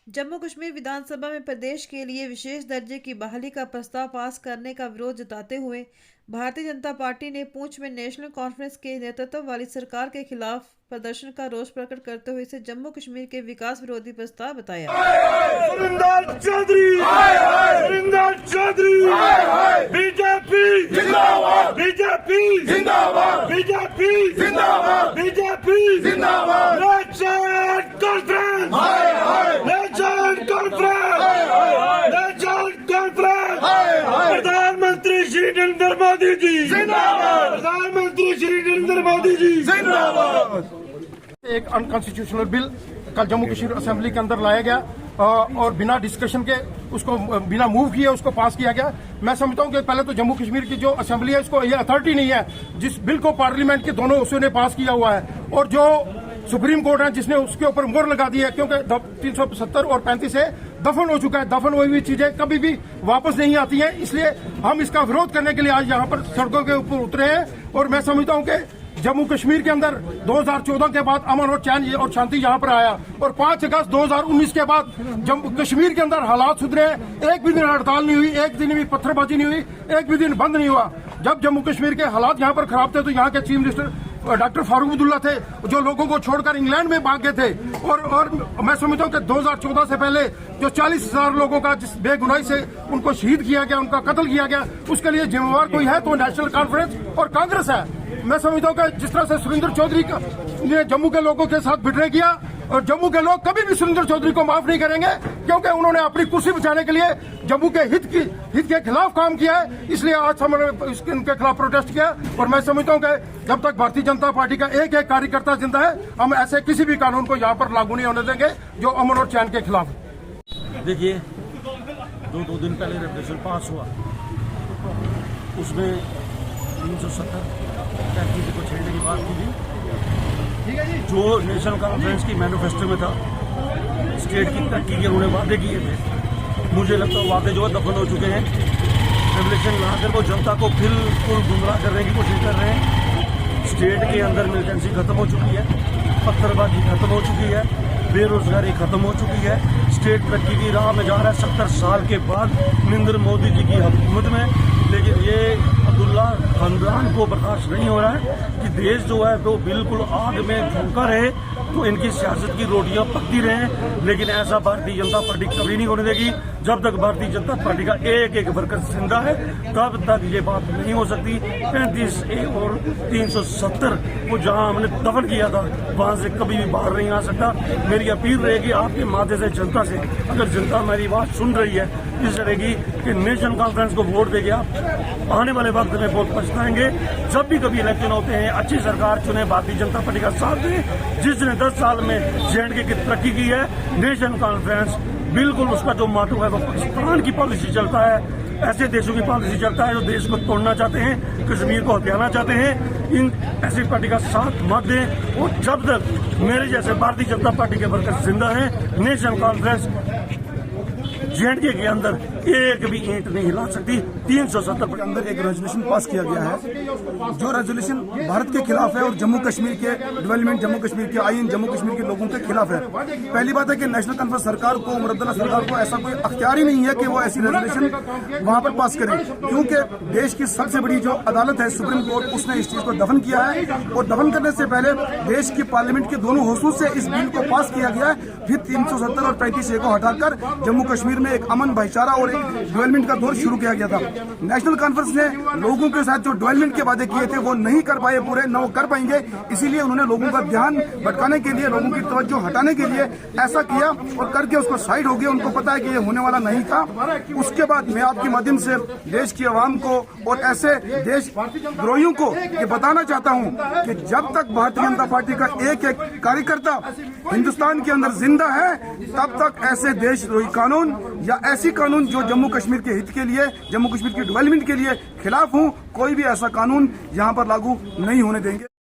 जम्मू कश्मीर विधानसभा में प्रदेश के लिए विशेष दर्जे की बहाली का प्रस्ताव पास करने का विरोध जताते हुए भारतीय जनता पार्टी ने पुंछ में नेशनल कॉन्फ्रेंस के नेतृत्व वाली सरकार के खिलाफ प्रदर्शन का रोष प्रकट करते हुए इसे जम्मू कश्मीर के विकास विरोधी प्रस्ताव बताया। बीजेपी जिंदाबाद, बीजेपी जिंदाबाद, बीजेपी जिंदाबाद, बीजेपी जिंदाबाद। National conference, national conference, national conference. प्रधानमंत्री श्री नरेंद्र मोदी जी जिंदाबाद, प्रधानमंत्री श्री नरेंद्र मोदी जी जिंदाबाद। एक अनकॉन्स्टिट्यूशनल बिल कल जम्मू कश्मीर असेंबली के अंदर लाया गया और बिना डिस्कशन के उसको बिना मूव किए उसको पास किया गया। मैं समझता हूं कि पहले तो जम्मू कश्मीर की जो असेंबली है उसको ये अथॉरिटी नहीं है जिस बिल को पार्लियामेंट के दोनों हिस्सों ने पास किया हुआ है, और जो सुप्रीम कोर्ट है जिसने उसके ऊपर मोहर लगा दी है, क्योंकि 370 और 35 से दफन हो चुका है। दफन हुई हुई चीजें कभी भी वापस नहीं आती हैं, इसलिए हम इसका विरोध करने के लिए आज यहाँ पर सड़कों के ऊपर उतरे हैं। और मैं समझता हूँ कि जम्मू कश्मीर के अंदर 2014 के बाद अमन और चैन और शांति यहाँ पर आया, और 5 अगस्त 2019 के बाद जम्मू कश्मीर के अंदर हालात सुधरे। एक भी दिन हड़ताल नहीं हुई, एक दिन भी पत्थरबाजी नहीं हुई, एक भी दिन बंद नहीं हुआ। जब जम्मू कश्मीर के हालात यहाँ पर खराब थे तो यहाँ के chief minister doctor Farooq Abdullah थे जो लोगों को छोड़कर इंग्लैंड में भाग गए थे। और मैं समझता हूँ कि 2014 से पहले जो 40,000 लोगों का जिस बेगुनाही से उनको शहीद किया गया, उनका कत्ल किया गया, उसके लिए जिम्मेवार कोई है तो नेशनल कॉन्फ्रेंस और कांग्रेस है। मैं समझता हूँ कि जिस तरह से सुरेंद्र चौधरी ने जम्मू के लोगों के साथ बिटरे किया, और जम्मू के लोग कभी भी सुरेंद्र चौधरी को माफ नहीं करेंगे, क्योंकि उन्होंने अपनी कुर्सी बचाने के लिए जम्मू के हित के खिलाफ काम किया है। इसलिए आज हमने इनके खिलाफ प्रोटेस्ट किया। और मैं समझता हूँ कि जब तक भारतीय जनता पार्टी का एक एक कार्यकर्ता जिंदा है, हम ऐसे किसी भी कानून को यहाँ पर लागू नहीं होने देंगे जो अमन और चैन के खिलाफ है। देखिए, दो दिन पहले रेजोल्यूशन पास हुआ, उसमें 370 को छेड़ने की बात की थी। जो नेशनल कॉन्फ्रेंस की मैनिफेस्टो में था, स्टेट की तरक्की के उन्होंने वादे किए थे, मुझे लगता है वादे जो है दफन हो चुके हैं। रेवोल्यूशन लाकर वो जनता को बिल्कुल गुमराह करने की कोशिश कर रहे हैं। स्टेट के अंदर मिलिटेंसी खत्म हो चुकी है, पत्थरबाजी खत्म हो चुकी है, बेरोजगारी खत्म हो चुकी है। स्टेट तरक्की की राह में जा रहा है 70 साल के बाद नरेंद्र मोदी जी की हुकूमत में। लेकिन ये अब्दुल्ला खानदान को बर्दाश्त नहीं हो रहा है कि देश जो है वो बिल्कुल आग में झोंका रहे, तो इनकी सियासत की रोटियां पकती रहे। लेकिन ऐसा भारतीय जनता पार्टी कभी नहीं होने देगी। जब तक भारतीय जनता पार्टी का एक एक वर्कर जिंदा है तब तक ये बात नहीं हो सकती। 35A और 370 को जहां हमने दफन किया था वहां से कभी भी बाहर नहीं आ सकता। मेरी अपील रहेगी आपके माध्यम से जनता से, अगर जनता मेरी बात सुन रही है, इस रहेगी कि नेशनल कॉन्फ्रेंस को वोट देंगे आप आने वाले वक्त में बहुत पछताएंगे। जब भी कभी इलेक्शन होते हैं, अच्छी सरकार चुने, भारतीय जनता पार्टी का साथ दें। जिसने 10 साल में J&K की तरक्की की है, नेशनल कॉन्फ्रेंस बिल्कुल उसका जो माटो है वो पाकिस्तान की पॉलिसी चलता है, ऐसे देशों की पॉलिसी चलता है जो देश को तोड़ना चाहते हैं, कश्मीर को हथियाना चाहते हैं। इन ऐसी पार्टी का साथ मत दें। और जब तक मेरे जैसे भारतीय जनता पार्टी के वर्कर जिंदा हैं, नेशनल कॉन्फ्रेंस J&K के अंदर एक भी ईंट नहीं हिला सकती। 370 के अंदर एक रेजोल्यूशन पास किया गया है जो रेजोल्यूशन भारत के खिलाफ है और जम्मू कश्मीर के डेवलपमेंट, जम्मू कश्मीर के आईन, जम्मू कश्मीर के लोगों के खिलाफ है। पहली बात है कि नेशनल कॉन्फ्रेंस सरकार को, मुरद्दला सरकार को ऐसा कोई अख्तियार ही नहीं है कि वो ऐसी रेजोल्यूशन वहां पर पास करे, क्योंकि देश की सबसे बड़ी जो अदालत है सुप्रीम कोर्ट, उसने इस चीज को दफन किया है। और दफन करने से पहले देश की पार्लियामेंट के दोनों हाउसों से इस बिल को पास किया गया है। फिर 370 और 35A को हटाकर जम्मू कश्मीर में एक अमन, भाईचारा और एक डेवलपमेंट का दौर शुरू किया गया था। नेशनल कॉन्फ्रेंस ने लोगों के साथ जो डेवलपमेंट के वादे किए थे वो नहीं कर पाए पूरे, न वो कर पाएंगे। इसीलिए उन्होंने लोगों का ध्यान भटकाने के लिए, लोगों की तवज्जो हटाने के लिए ऐसा किया और करके उसको साइड हो गया। उनको पता है कि ये होने वाला नहीं था। उसके बाद मैं आपके माध्यम से देश की आवाम को और ऐसे देश द्रोहियों को ये बताना चाहता हूँ कि जब तक भारतीय जनता पार्टी का एक एक कार्यकर्ता हिंदुस्तान के अंदर जिंदा है, तब तक ऐसे देशद्रोही कानून या ऐसी कानून जो जम्मू कश्मीर के हित के लिए, जम्मू कश्मीर के डेवलपमेंट के लिए खिलाफ हूं, कोई भी ऐसा कानून यहां पर लागू नहीं होने देंगे।